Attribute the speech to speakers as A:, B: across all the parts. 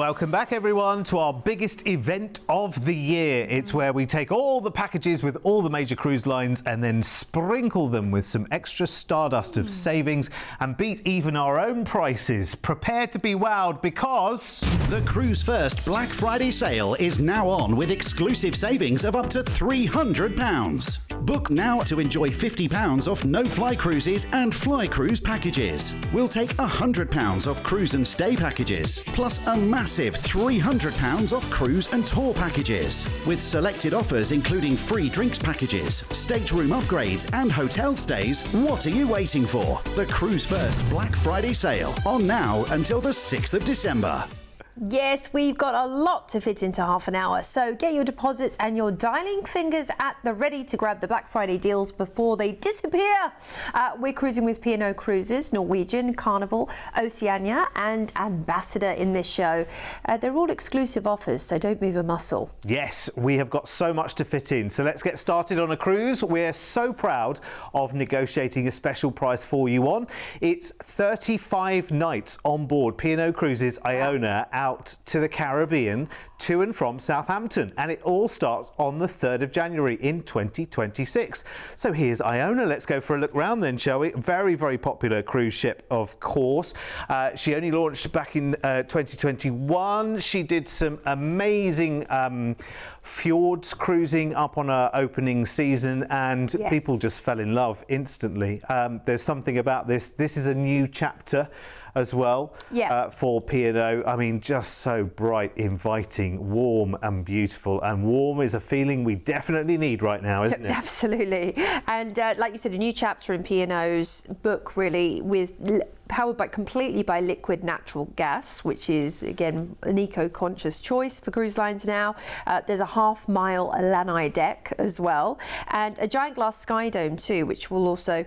A: Welcome back, everyone, to our biggest event of the year. It's where we take all the packages with all the major cruise lines and then sprinkle them with some extra stardust of savings and beat even our own prices. Prepare to be wowed because
B: the Cruise1st Black Friday sale is now on with exclusive savings of up to £300. Book now to enjoy £50 off no-fly cruises and fly cruise packages. We'll take £100 off cruise and stay packages, plus a massive £300 off cruise and tour packages. With selected offers including free drinks packages, stateroom upgrades and hotel stays, what are you waiting for? The Cruise1st Black Friday sale, on now until the 6th of December.
C: Yes, we've got a lot to fit into half an hour, so get your deposits and your dialing fingers at the ready to grab the Black Friday deals before they disappear. We're cruising with P&O Cruises, Norwegian, Carnival, Oceania and Ambassador in this show. They're all exclusive offers, so don't move a muscle.
A: yes, we have got so much to fit in. So let's get started on a cruise. We're so proud of negotiating a special price for you on. It's 35 nights on board P&O Cruises Iona out to the Caribbean, to and from Southampton, and it all starts on the 3rd of January in 2026. So here's Iona. Let's go for a look round then, shall we? Very, very popular cruise ship, of course. She only launched back in 2021. She did some amazing fjords cruising up on her opening season, and people just fell in love instantly. There's something about this. This is a new chapter as well for P&O. I mean, just so bright, inviting, warm and beautiful. And warm is a feeling we definitely need right now, isn't it?
C: Absolutely. And like you said, a new chapter in P&O's book, really, powered completely by liquid natural gas, which is, again, an eco-conscious choice for cruise lines now. There's a half-mile lanai deck as well, and a giant glass sky dome too, which will also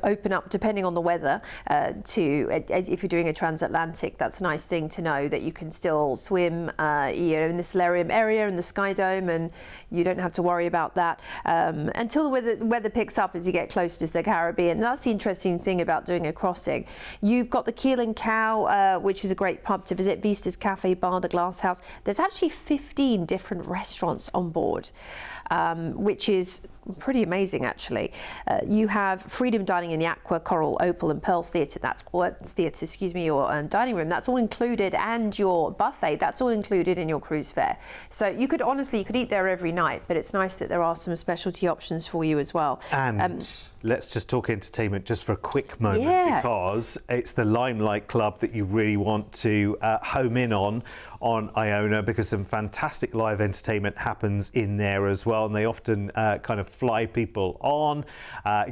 C: open up depending on the weather if you're doing a transatlantic. That's a nice thing to know, that you can still swim in the solarium area in the Sky Dome, and you don't have to worry about that until the weather picks up as you get close to the Caribbean. That's the interesting thing about doing a crossing. You've got the Keel and Cow, which is a great pub to visit, Vista's Cafe Bar, the Glass House. There's actually 15 different restaurants on board, which is pretty amazing, actually. You have freedom dining in the Aqua, Coral, Opal and Pearl Theatre. Your dining room. That's all included, and your buffet. That's all included in your cruise fare. So you could eat there every night, but it's nice that there are some specialty options for you as well.
A: And let's just talk entertainment just for a quick moment, because it's the Limelight Club that you really want to home in on Iona, because some fantastic live entertainment happens in there as well, and they often kind of fly people on,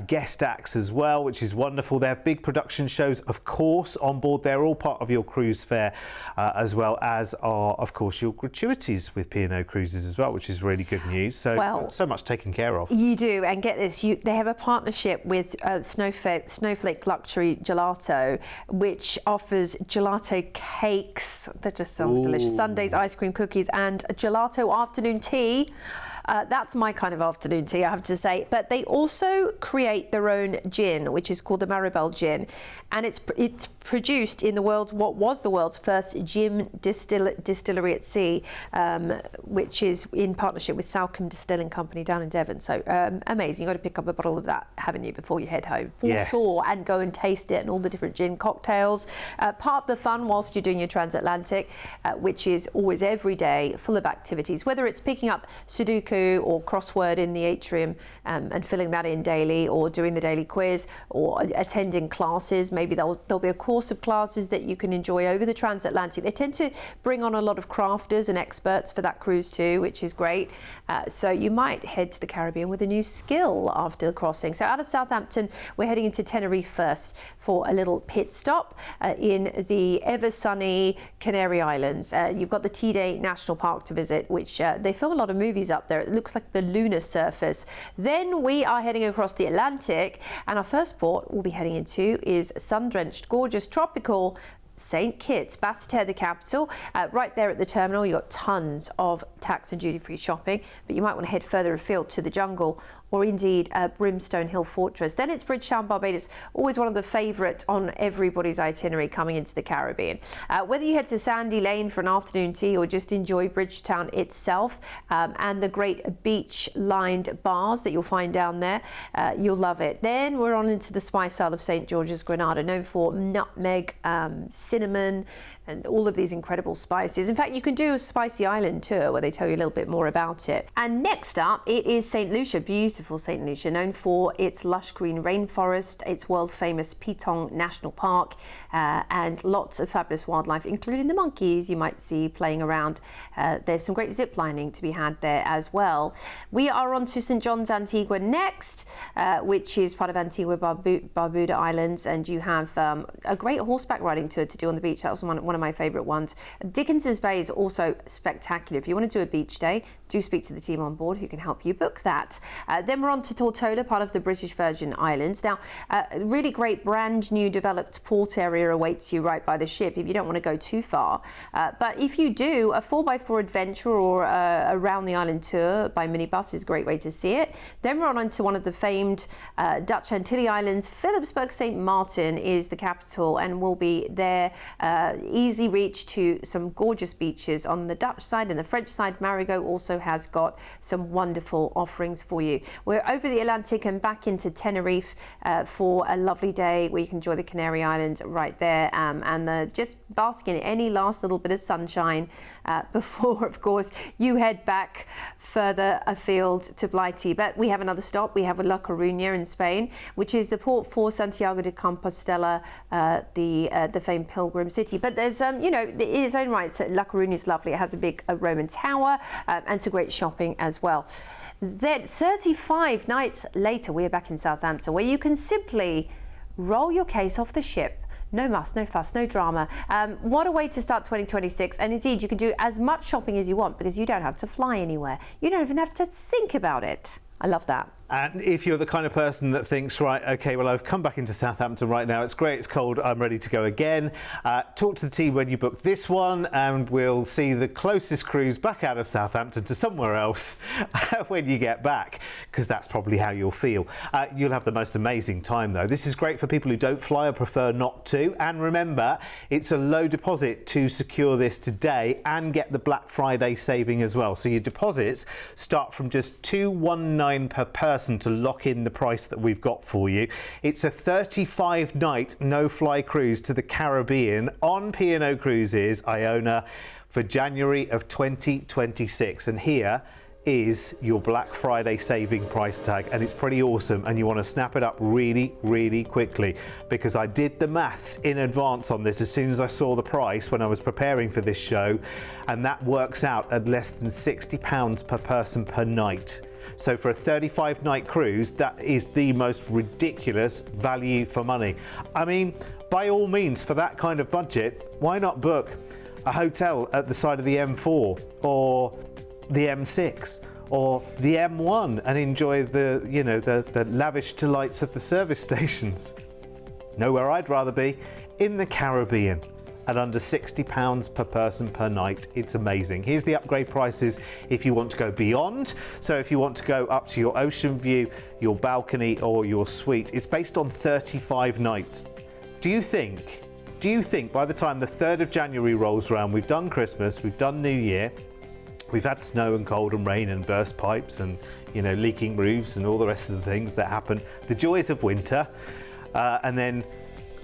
A: guest acts as well, which is wonderful. They have big production shows, of course, on board. They're all part of your cruise fare, as well as are, of course, your gratuities with P&O Cruises as well, which is really good news. So, so much taken care of.
C: You do, and get this, they have a partnership with Snowflake Luxury Gelato, which offers gelato cakes. That just sounds delicious. Sundaes, ice cream, cookies, and a gelato afternoon tea. That's my kind of afternoon tea, I have to say. But they also create their own gin, which is called the Maribel gin, and it's produced in what was the world's first gin distillery at sea, which is in partnership with Salcombe Distilling Company down in Devon. So amazing. You've got to pick up a bottle of that, haven't you, before you head home, for sure, and go and taste it and all the different gin cocktails. Part of the fun whilst you're doing your transatlantic, which is always every day, full of activities, whether it's picking up Sudoku or crossword in the atrium and filling that in daily, or doing the daily quiz, or attending classes. Maybe there'll be a course of classes that you can enjoy over the transatlantic. They tend to bring on a lot of crafters and experts for that cruise too, which is great. So you might head to the Caribbean with a new skill after the crossing. So out of Southampton, we're heading into Tenerife first for a little pit stop in the ever sunny Canary Islands. You've got the Teide National Park to visit, which they film a lot of movies up there. It looks like the lunar surface. Then we are heading across the Atlantic, and our first port we'll be heading into is sun-drenched, gorgeous, tropical St Kitts, Basseterre, the capital. Right there at the terminal, you've got tons of tax and duty-free shopping, but you might want to head further afield to the jungle or indeed Brimstone Hill Fortress. Then it's Bridgetown, Barbados, always one of the favourite on everybody's itinerary coming into the Caribbean. Whether you head to Sandy Lane for an afternoon tea or just enjoy Bridgetown itself and the great beach-lined bars that you'll find down there, you'll love it. Then we're on into the Spice Isle of St George's, Grenada, known for nutmeg, cinnamon, and all of these incredible spices. In fact, you can do a spicy island tour where they tell you a little bit more about it. And next up, it is St Lucia, beautiful St Lucia, known for its lush green rainforest, its world famous Pitong National Park, and lots of fabulous wildlife, including the monkeys you might see playing around. There's some great zip lining to be had there as well. We are on to St John's, Antigua next, which is part of Antigua Barbuda Islands, and you have a great horseback riding tour to do on the beach. That was one of my favourite ones. Dickinson's Bay is also spectacular. If you want to do a beach day, do speak to the team on board who can help you book that. Then we're on to Tortola, part of the British Virgin Islands. Now, a really great brand new developed port area awaits you right by the ship if you don't want to go too far. But if you do, a 4x4 adventure or around the island tour by minibus is a great way to see it. Then we're on to one of the famed Dutch Antilles Islands. Philipsburg St Martin is the capital and will be there. Easy reach to some gorgeous beaches on the Dutch side, and the French side, Marigot also has got some wonderful offerings for you. We're over the Atlantic and back into Tenerife for a lovely day where you can enjoy the Canary Islands right there and just bask in any last little bit of sunshine before, of course, you head back further afield to Blighty. But we have another stop. We have La Coruña in Spain, which is the port for Santiago de Compostela, the famed pilgrim city. But there's, in its own right, so La Coruña is lovely. It has a big Roman tower and some great shopping as well. Then 35 nights later, we're back in Southampton, where you can simply roll your case off the ship. No muss, no fuss, no drama. What a way to start 2026. And indeed, you can do as much shopping as you want because you don't have to fly anywhere. You don't even have to think about it. I love that.
A: And if you're the kind of person that thinks, right, OK, well, I've come back into Southampton right now. It's great. It's cold. I'm ready to go again. Talk to the team when you book this one and we'll see the closest cruise back out of Southampton to somewhere else when you get back, because that's probably how you'll feel. You'll have the most amazing time, though. This is great for people who don't fly or prefer not to. And remember, it's a low deposit to secure this today and get the Black Friday saving as well. So your deposits start from just $219 per person to lock in the price that we've got for you. It's a 35-night no-fly cruise to the Caribbean on P&O Cruises Iona for January of 2026. And here is your Black Friday saving price tag, and it's pretty awesome, and you want to snap it up really, really quickly, because I did the maths in advance on this as soon as I saw the price when I was preparing for this show, and that works out at less than £60 per person per night. So for a 35-night cruise, that is the most ridiculous value for money. I mean, by all means, for that kind of budget, why not book a hotel at the side of the M4 or the M6 or the M1 and enjoy the lavish delights of the service stations? Nowhere I'd rather be, in the Caribbean, at under £60 per person per night. It's amazing. Here's the upgrade prices if you want to go beyond. So if you want to go up to your ocean view, your balcony or your suite, it's based on 35 nights. Do you think by the time the 3rd of January rolls around, we've done Christmas, we've done New Year, we've had snow and cold and rain and burst pipes and, leaking roofs and all the rest of the things that happen, the joys of winter, and then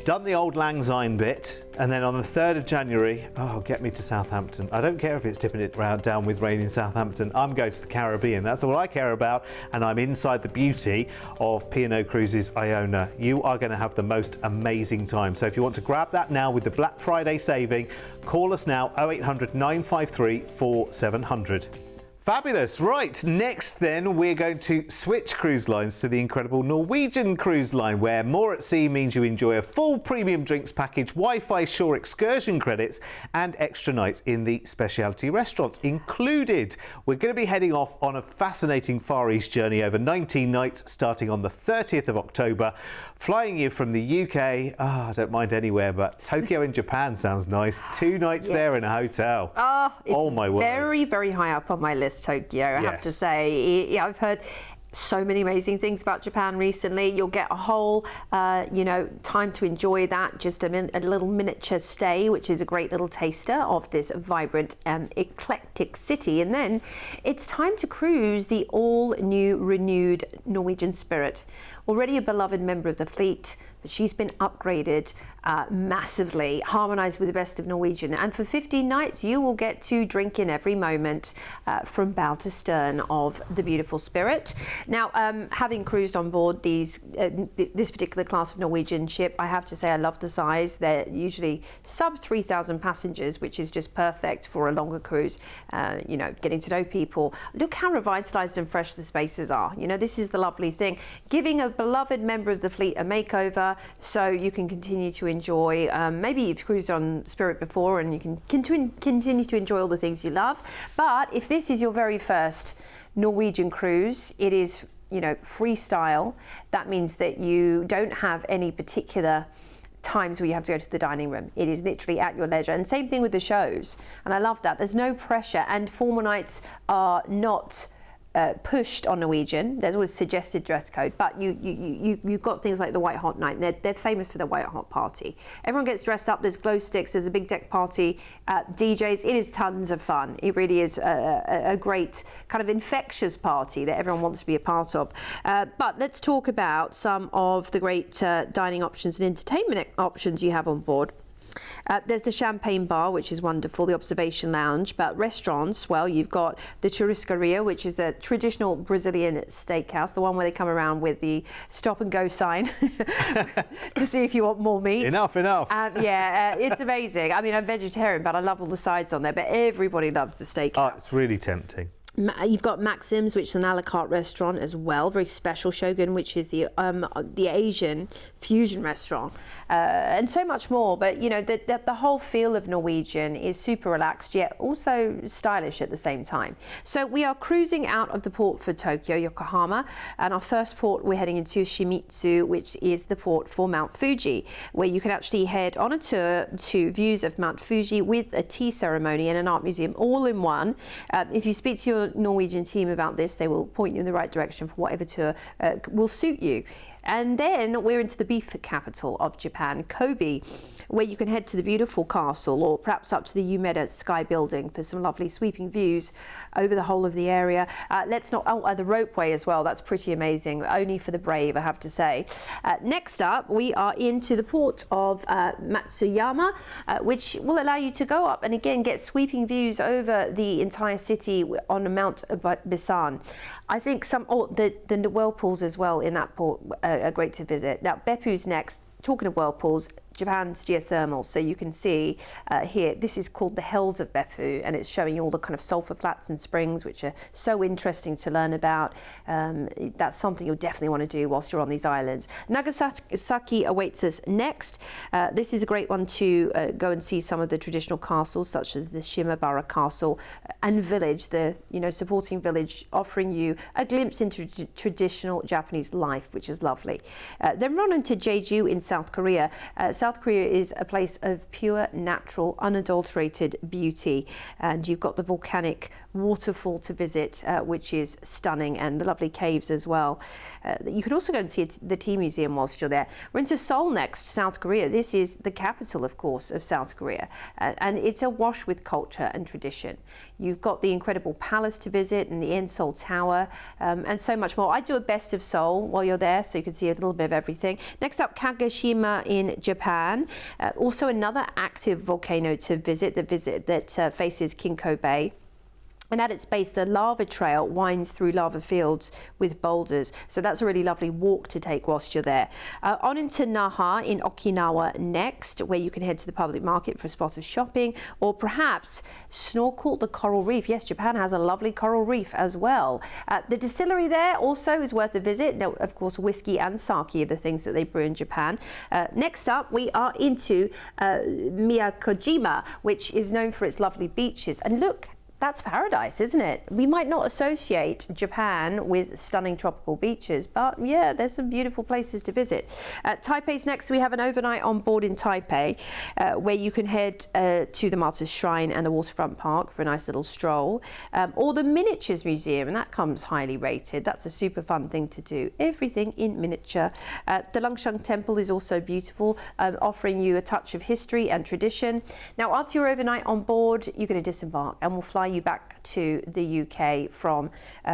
A: done the old Lang Syne bit, and then on the 3rd of January, get me to Southampton. I don't care if it's tipping it down with rain in Southampton. I'm going to the Caribbean. That's all I care about, and I'm inside the beauty of P&O Cruises Iona. You are going to have the most amazing time. So if you want to grab that now with the Black Friday saving, call us now, 0800 953 4700. Fabulous. Right, next then we're going to switch cruise lines to the incredible Norwegian cruise line, where more at sea means you enjoy a full premium drinks package, Wi-Fi shore excursion credits and extra nights in the specialty restaurants included. We're going to be heading off on a fascinating Far East journey over 19 nights starting on the 30th of October, flying you from the UK, I don't mind anywhere, but Tokyo in Japan sounds nice. 2 nights there in a hotel.
C: It's
A: my word.
C: very, very high up on my list, Tokyo, I have to say. Yeah, I've heard so many amazing things about Japan recently. You'll get a whole, time to enjoy that. Just a little miniature stay, which is a great little taster of this vibrant, eclectic city. And then it's time to cruise the all-new, renewed Norwegian Spirit. Already a beloved member of the fleet, but she's been upgraded massively, harmonised with the best of Norwegian. And for 15 nights, you will get to drink in every moment from bow to stern of the beautiful Spirit. Now, having cruised on board this particular class of Norwegian ship, I have to say I love the size. They're usually sub 3,000 passengers, which is just perfect for a longer cruise, getting to know people. Look how revitalised and fresh the spaces are. This is the lovely thing. Giving a beloved member of the fleet a makeover so you can continue to enjoy. Maybe you've cruised on Spirit before and you can continue to enjoy all the things you love. But if this is your very first Norwegian cruise, it is, freestyle. That means that you don't have any particular times where you have to go to the dining room. It is literally at your leisure. And same thing with the shows. And I love that. There's no pressure, and formal nights are not pushed on Norwegian. There's always suggested dress code, but you've got things like the White Hot Night. They're famous for the White Hot Party. Everyone gets dressed up. There's glow sticks. There's a big deck party. DJs. It is tons of fun. It really is a great kind of infectious party that everyone wants to be a part of. But let's talk about some of the great dining options and entertainment options you have on board. There's the champagne bar, which is wonderful, the observation lounge, but restaurants, well, you've got the churrascaria, which is the traditional Brazilian steakhouse, the one where they come around with the stop and go sign to see if you want more meat.
A: Enough.
C: It's amazing. I mean, I'm vegetarian, but I love all the sides on there, but everybody loves the steakhouse.
A: Oh, it's really tempting.
C: You've got Maxim's, which is an a la carte restaurant as well, very special. Shogun, which is the Asian fusion restaurant, and so much more. But the whole feel of Norwegian is super relaxed yet also stylish at the same time. So we are cruising out of the port for Tokyo, Yokohama, and our first port we're heading into Shimizu, which is the port for Mount Fuji, where you can actually head on a tour to views of Mount Fuji with a tea ceremony and an art museum all in one. If you speak to your Norwegian team about this, they will point you in the right direction for whatever tour will suit you. And then we're into the beef capital of Japan, Kobe, where you can head to the beautiful castle or perhaps up to the Umeda Sky Building for some lovely sweeping views over the whole of the area. The ropeway as well, that's pretty amazing, only for the brave, I have to say. Next up, we are into the port of Matsuyama, which will allow you to go up and again get sweeping views over the entire city on Mount Bisan. I think the whirlpools as well in that port are great to visit. Now, Beppu's next. Talking of whirlpools, Japan's geothermal. So you can see here, this is called the Hells of Beppu, and it's showing you all the kind of sulfur flats and springs, which are so interesting to learn about. That's something you'll definitely want to do whilst you're on these islands. Nagasaki awaits us next. This is a great one to go and see some of the traditional castles, such as the Shimabara Castle and village, the supporting village, offering you a glimpse into traditional Japanese life, which is lovely. Then run into Jeju in South Korea. South Korea is a place of pure, natural, unadulterated beauty, and you've got the volcanic waterfall to visit, which is stunning, and the lovely caves as well. You can also go and see the tea museum whilst you're there. We're into Seoul next, South Korea. This is the capital, of course, of South Korea, and it's awash with culture and tradition. You've got the incredible palace to visit and the Seoul Tower, and so much more. I do a best of Seoul while you're there, so you can see a little bit of everything. Next up, Kagoshima in Japan. Also another active volcano to visit, that faces Kinko Bay. And at its base, the lava trail winds through lava fields with boulders. So that's a really lovely walk to take whilst you're there. On into Naha in Okinawa next, where you can head to the public market for a spot of shopping, or perhaps snorkel the coral reef. Yes, Japan has a lovely coral reef as well. The distillery there also is worth a visit. Now, of course, whiskey and sake are the things that they brew in Japan. Next up, we are into Miyakojima, which is known for its lovely beaches. And look, that's paradise, isn't it? We might not associate Japan with stunning tropical beaches, but yeah, there's some beautiful places to visit. Taipei's next. We have an overnight on board in Taipei, where you can head to the Martyrs Shrine and the Waterfront Park for a nice little stroll, or the Miniatures Museum, and that comes highly rated. That's a super fun thing to do. Everything in miniature. The Lungshang Temple is also beautiful, offering you a touch of history and tradition. Now, after your overnight on board, you're going to disembark and we'll fly you back to the UK from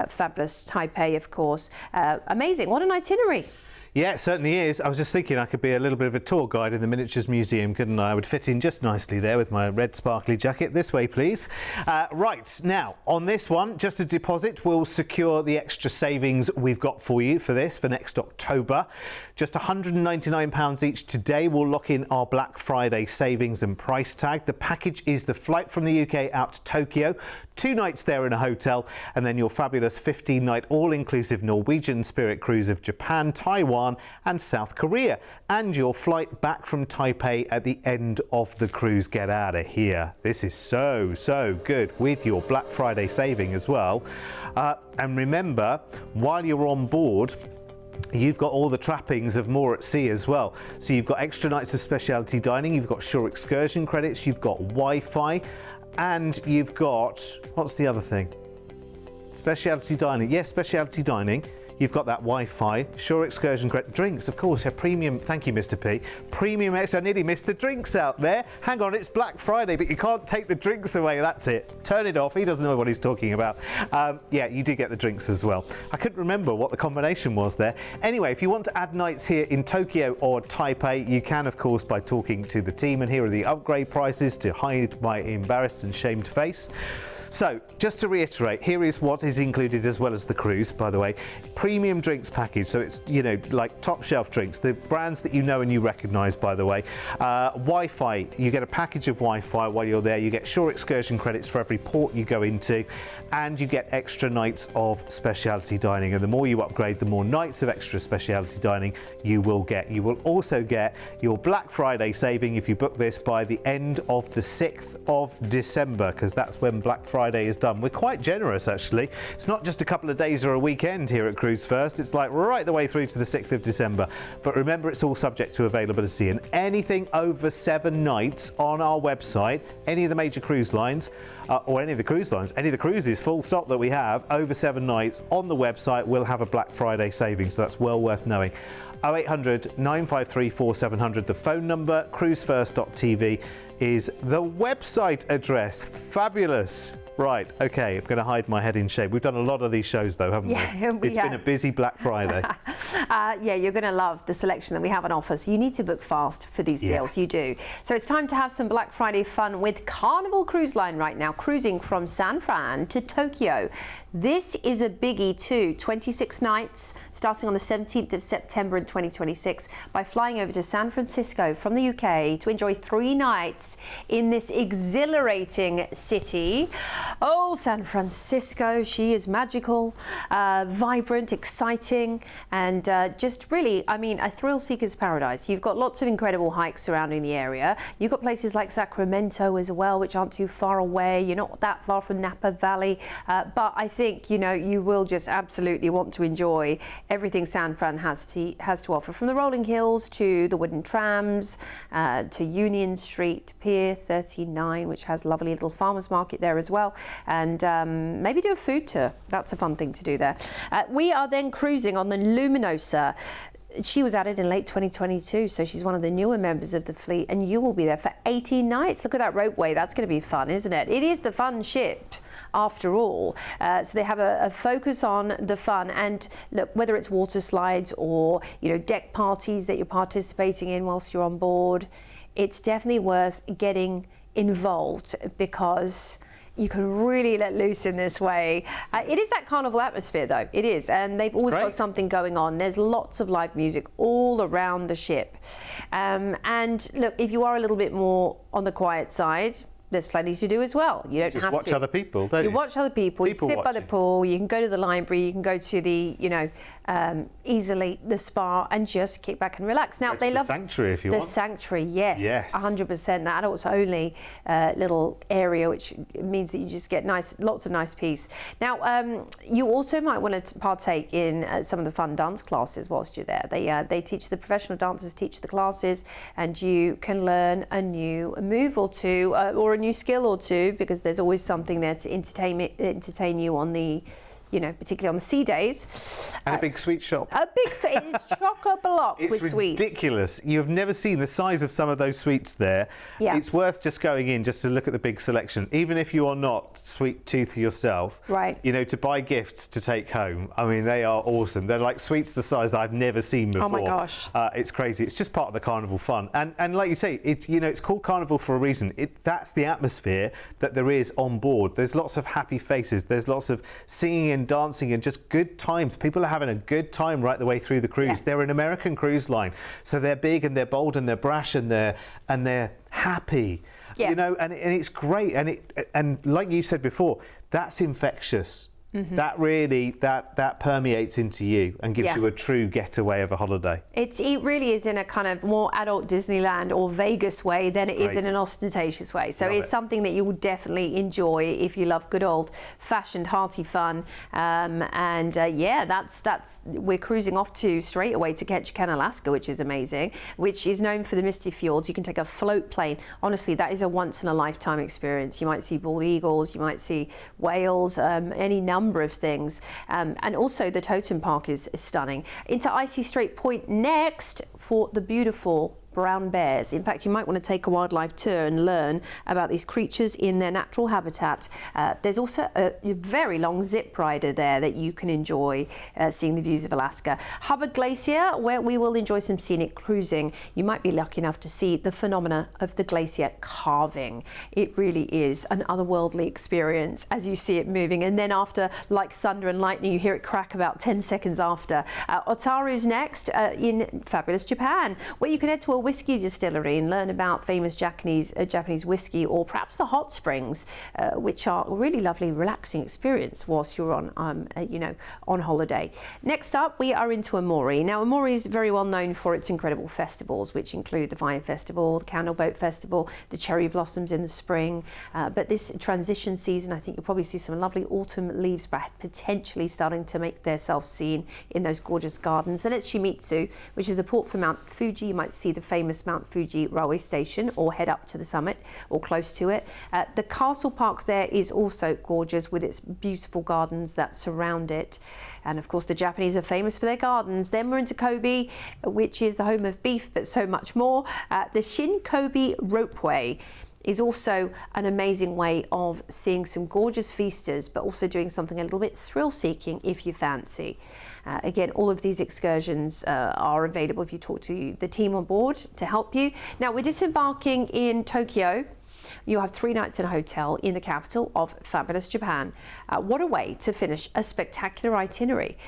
C: fabulous Taipei, of course. Amazing. What an itinerary.
A: Yeah, it certainly is. I was just thinking I could be a little bit of a tour guide in the Miniatures Museum, couldn't I? I would fit in just nicely there with my red sparkly jacket. This way, please. Right, now, on this one, just a deposit will secure the extra savings we've got for you for this for next October. Just £199 each today will lock in our Black Friday savings and price tag. The package is the flight from the UK out to Tokyo, 2 nights there in a hotel, and then your fabulous 15-night all-inclusive Norwegian Spirit cruise of Japan, Taiwan, and South Korea, and your flight back from Taipei at the end of the cruise. Get out of here. This is so good with your Black Friday saving as well. And remember, while you're on board, you've got all the trappings of more at sea as well. So you've got extra nights of specialty dining, you've got shore excursion credits, you've got Wi-Fi, and you've got, what's the other thing? Specialty dining. Yes, specialty dining. You've got that Wi-Fi, shore excursion credit, drinks, of course, premium, thank you, Mr. P. Premium extra, I nearly missed the drinks out there. Hang on, it's Black Friday, but you can't take the drinks away, that's it. Turn it off, he doesn't know what he's talking about. Yeah, you do get the drinks as well. I couldn't remember what the combination was there. Anyway, if you want to add nights here in Tokyo or Taipei, you can, of course, by talking to the team, and here are the upgrade prices to hide my embarrassed and shamed face. So, just to reiterate, here is what is included as well as the cruise, by the way. Premium drinks package, so it's, you know, like top shelf drinks, the brands that you know and you recognise, by the way. Wi-Fi, you get a package of Wi-Fi while you're there. You get shore excursion credits for every port you go into, and you get extra nights of specialty dining. And the more you upgrade, the more nights of extra specialty dining you will get. You will also get your Black Friday saving if you book this by the end of the 6th of December, because that's when Black Friday is done. We're quite generous, actually. It's not just a couple of days or a weekend here at Cruise1st. It's like right the way through to the 6th of December. But remember, it's all subject to availability, and anything over 7 nights on our website, any of the major cruise lines, or any of the cruise lines, any of the cruises, full stop, that we have over 7 nights on the website will have a Black Friday saving, so that's well worth knowing. 0800 953 4700, the phone number. Cruise1st.tv is the website address. Fabulous. Right, okay, I'm going to hide my head in shame. We've done a lot of these shows, though, haven't we? It's been a busy Black Friday.
C: Yeah, you're going to love the selection that we have on offer. So you need to book fast for these deals. You do. So it's time to have some Black Friday fun with Carnival Cruise Line right now, cruising from San Fran to Tokyo. This is a biggie too. 26 nights, starting on the 17th of September in 2026, by flying over to San Francisco from the UK to enjoy 3 nights in this exhilarating city. Oh, San Francisco, she is magical, vibrant, exciting, and just really, I mean, a thrill seeker's paradise. You've got lots of incredible hikes surrounding the area. You've got places like Sacramento as well, which aren't too far away. You're not that far from Napa Valley, but I think, you know, you will just absolutely want to enjoy everything San Fran has to offer, from the rolling hills to the wooden trams, to Union Street, Pier 39, which has a lovely little farmers market there as well. And maybe do a food tour. That's a fun thing to do there. We are then cruising on the Luminosa. She was added in late 2022, so she's one of the newer members of the fleet, and you will be there for 18 nights. Look at that ropeway. That's going to be fun, isn't it? It is the fun ship, after all. So they have a focus on the fun, and look, whether it's water slides or, you know, deck parties that you're participating in whilst you're on board, it's definitely worth getting involved, because you can really let loose in this way. It is that carnival atmosphere, though. It is, and they've always got something going on. There's lots of live music all around the ship. And look, if you are a little bit more on the quiet side, there's plenty to do as well. You don't
A: just
C: have
A: watch
C: to.
A: other people, don't you?
C: You watch other people. You sit by the pool. You can go to the library. You can go to the, easily the spa and just kick back and relax. Now they love
A: the sanctuary if you want.
C: The sanctuary, yes,
A: yes,
C: 100%. The adults only little area, which means that you just get lots of nice peace. Now you also might want to partake in some of the fun dance classes whilst you're there. They teach, the professional dancers teach the classes, and you can learn a new move or two or a new skill or two, because there's always something there to entertain you on the, particularly on the sea days.
A: And a big sweet shop.
C: It is chock-a-block with sweets.
A: It's ridiculous. You've never seen the size of some of those sweets there.
C: Yeah.
A: It's worth just going in just to look at the big selection, even if you are not sweet tooth yourself.
C: Right.
A: To buy gifts to take home. I mean, they are awesome. They're like sweets the size that I've never seen before.
C: Oh my gosh.
A: It's crazy. It's just part of the carnival fun. And like you say, it's called carnival for a reason. That's the atmosphere that there is on board. There's lots of happy faces. There's lots of singing and dancing and just good times. People are having a good time right the way through the cruise. Yeah. They're an American cruise line, so they're big and they're bold and they're brash and they're happy. Yeah. And it's great. And like you said before, that's infectious. Mm-hmm. That really that permeates into you and gives you a true getaway of a holiday. It
C: really is in a kind of more adult Disneyland or Vegas way than it is in an ostentatious way. So it's something that you will definitely enjoy if you love good old fashioned hearty fun. We're cruising off straight away to Ketchikan, Alaska, which is amazing, which is known for the misty fjords. You can take a float plane. Honestly, that is a once in a lifetime experience. You might see bald eagles, you might see whales, any number of things, and also the totem park is stunning. Into Icy Strait Point next for the beautiful brown bears. In fact, you might want to take a wildlife tour and learn about these creatures in their natural habitat. There's also a very long zip rider there that you can enjoy seeing the views of Alaska. Hubbard Glacier, where we will enjoy some scenic cruising. You might be lucky enough to see the phenomena of the glacier carving. It really is an otherworldly experience as you see it moving, and then after, like thunder and lightning, you hear it crack about 10 seconds after. Otaru's next in fabulous Japan, where you can head to a whiskey distillery and learn about famous Japanese whiskey, or perhaps the hot springs, which are a really lovely, relaxing experience whilst you're on holiday. Next up, we are into Amori. Now, Amori is very well known for its incredible festivals, which include the Vine Festival, the Candle Boat Festival, the cherry blossoms in the spring. But this transition season, I think you'll probably see some lovely autumn leaves potentially starting to make themselves seen in those gorgeous gardens. Then it's Shimizu, which is the port for Mount Fuji. You might see the famous Mount Fuji railway station or head up to the summit or close to it. The castle park there is also gorgeous with its beautiful gardens that surround it. And of course, the Japanese are famous for their gardens. Then we're into Kobe, which is the home of beef, but so much more. The Shin-Kobe Ropeway is also an amazing way of seeing some gorgeous feasters, but also doing something a little bit thrill-seeking if you fancy. Again, all of these excursions are available if you talk to the team on board to help you. Now, we're disembarking in Tokyo. You have 3 nights in a hotel in the capital of fabulous Japan. What a way to finish a spectacular itinerary.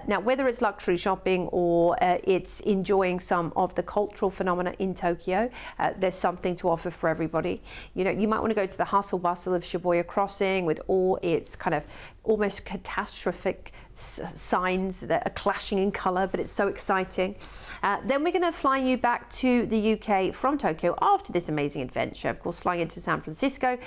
C: Now, whether it's luxury shopping or it's enjoying some of the cultural phenomena in Tokyo, there's something to offer for everybody. You might want to go to the hustle bustle of Shibuya Crossing with all its kind of almost catastrophic signs that are clashing in colour, but it's so exciting. Then we're going to fly you back to the UK from Tokyo after this amazing adventure, of course flying into San Francisco,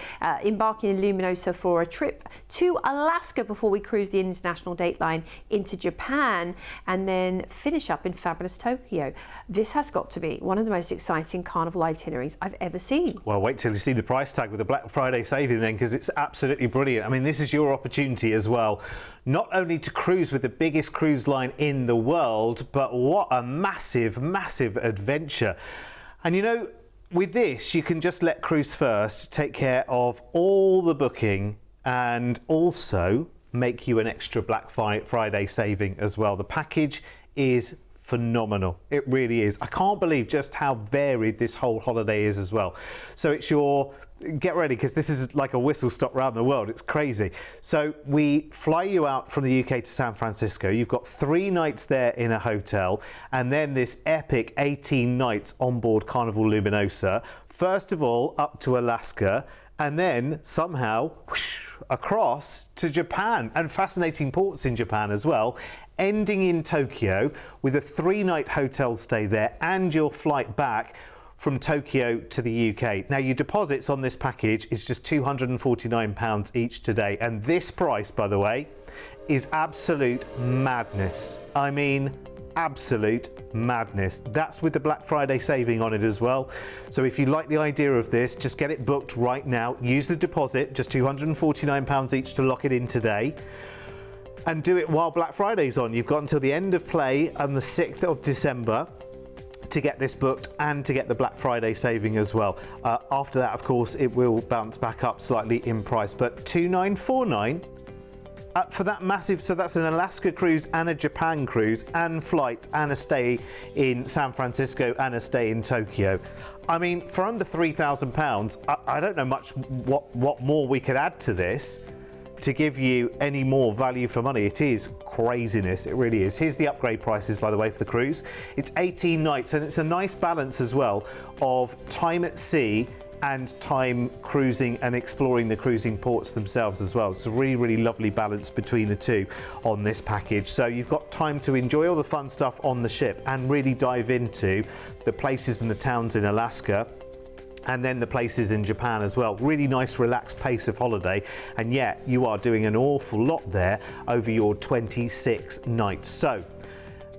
C: embarking in Luminosa for a trip to Alaska before we cruise the international dateline into Japan, and then finish up in fabulous Tokyo. This has got to be one of the most exciting carnival itineraries I've ever seen.
A: Well, wait till you see the price tag with the Black Friday saving then, because it's absolutely brilliant. I mean, this is your opportunity as well, not only to cruise with the biggest cruise line in the world, but what a massive, massive adventure. And with this, you can just let Cruise1st take care of all the booking and also make you an extra Black Friday saving as well. The package is phenomenal. It really is. I can't believe just how varied this whole holiday is as well. So it's your, get ready, because this is like a whistle stop around the world. It's crazy. So we fly you out from the UK to San Francisco. You've got 3 nights there in a hotel, and then this epic 18 nights on board Carnival Luminosa. First of all, up to Alaska, and then somehow whoosh, across to Japan, and fascinating ports in Japan as well, ending in Tokyo with a 3-night hotel stay there and your flight back from Tokyo to the UK. Now, your deposits on this package is just £249 each today, and this price, by the way, is absolute madness. I mean, absolute madness. That's with the Black Friday saving on it as well. So if you like the idea of this, just get it booked right now. Use the deposit, just £249 each to lock it in today. And do it while Black Friday's on. You've got until the end of play on the 6th of December to get this booked and to get the Black Friday saving as well. After that, of course, it will bounce back up slightly in price, but £2,949 for that massive, so that's an Alaska cruise and a Japan cruise and flights and a stay in San Francisco and a stay in Tokyo. I mean, for under £3,000, I don't know much what more we could add to this to give you any more value for money. It is craziness, it really is. Here's the upgrade prices, by the way, for the cruise. It's 18 nights, and it's a nice balance as well of time at sea and time cruising and exploring the cruising ports themselves as well. It's a really, really lovely balance between the two on this package. So you've got time to enjoy all the fun stuff on the ship and really dive into the places and the towns in Alaska, and then the places in Japan as well. Really nice relaxed pace of holiday, and yet you are doing an awful lot there over your 26 nights. So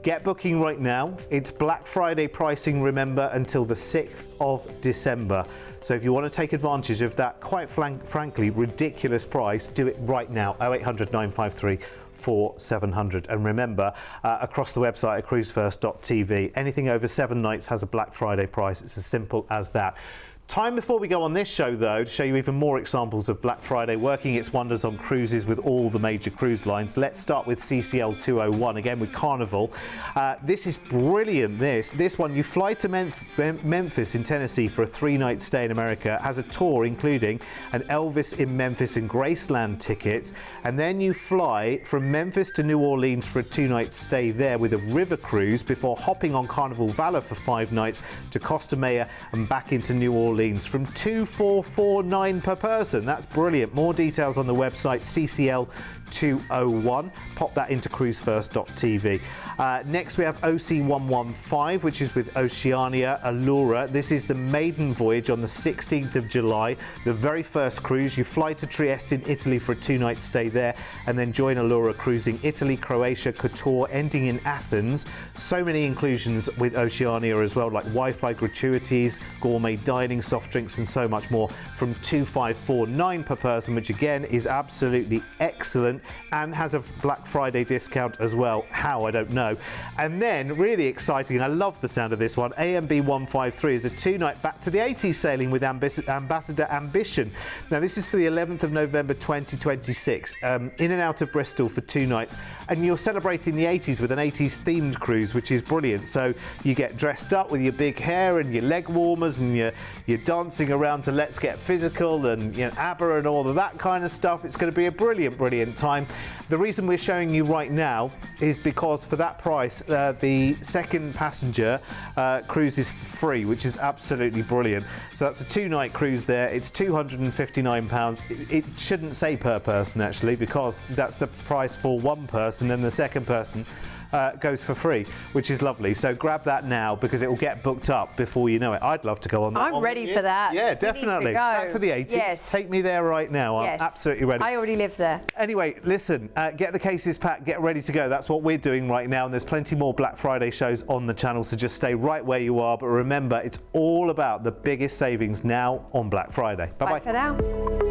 A: get booking right now. It's Black Friday pricing, remember, until the 6th of December. So if you want to take advantage of that, quite frankly, ridiculous price, do it right now. 0800 953 4700. And remember, across the website at Cruise1st.tv, anything over 7 nights has a Black Friday price. It's as simple as that. Time before we go on this show, though, to show you even more examples of Black Friday working its wonders on cruises with all the major cruise lines. Let's start with CCL 201, again with Carnival. This is brilliant, this one. You fly to Memphis in Tennessee for a 3-night stay in America. It has a tour including an Elvis in Memphis and Graceland tickets. And then you fly from Memphis to New Orleans for a 2-night stay there with a river cruise before hopping on Carnival Valor for 5 nights to Costa Maya and back into New Orleans from $2,449 per person. That's brilliant. More details on the website CCL 201. Pop that into Cruise1st.tv. Next we have OC115, which is with Oceania Allura. This is the maiden voyage on the 16th of July, the very first cruise. You fly to Trieste in Italy for a 2-night stay there, and then join Allura cruising Italy, Croatia, Kotor, ending in Athens. So many inclusions with Oceania as well, like Wi-Fi gratuities, gourmet dining, soft drinks, and so much more, from $2,549 per person, which again is absolutely excellent and has a Black Friday discount as well. How, I don't know. And then, really exciting, and I love the sound of this one, AMB 153 is a 2-night back to the 80s sailing with Ambassador Ambition. Now, this is for the 11th of November 2026, in and out of Bristol for 2 nights, and you're celebrating the 80s with an 80s themed cruise, which is brilliant. So you get dressed up with your big hair and your leg warmers, and you're dancing around to Let's Get Physical and ABBA and all of that kind of stuff. It's going to be a brilliant, brilliant time. The reason we're showing you right now is because for that price, the second passenger cruise is free, which is absolutely brilliant. So that's a 2-night cruise there. It's £259. It shouldn't say per person, actually, because that's the price for one person, and the second person goes for free, which is lovely. So grab that now, because it will get booked up before you know it. I'd love to go on that.
C: I'm ready for that.
A: Yeah, definitely. Back to the 80s.
C: Yes.
A: Take me there right now.
C: Yes.
A: I'm absolutely ready.
C: I already live there.
A: Anyway, listen, get the cases packed, get ready to go. That's what we're doing right now, and there's plenty more Black Friday shows on the channel, so just stay right where you are. But remember, it's all about the biggest savings now on Black Friday. Bye-bye.
C: Bye for now.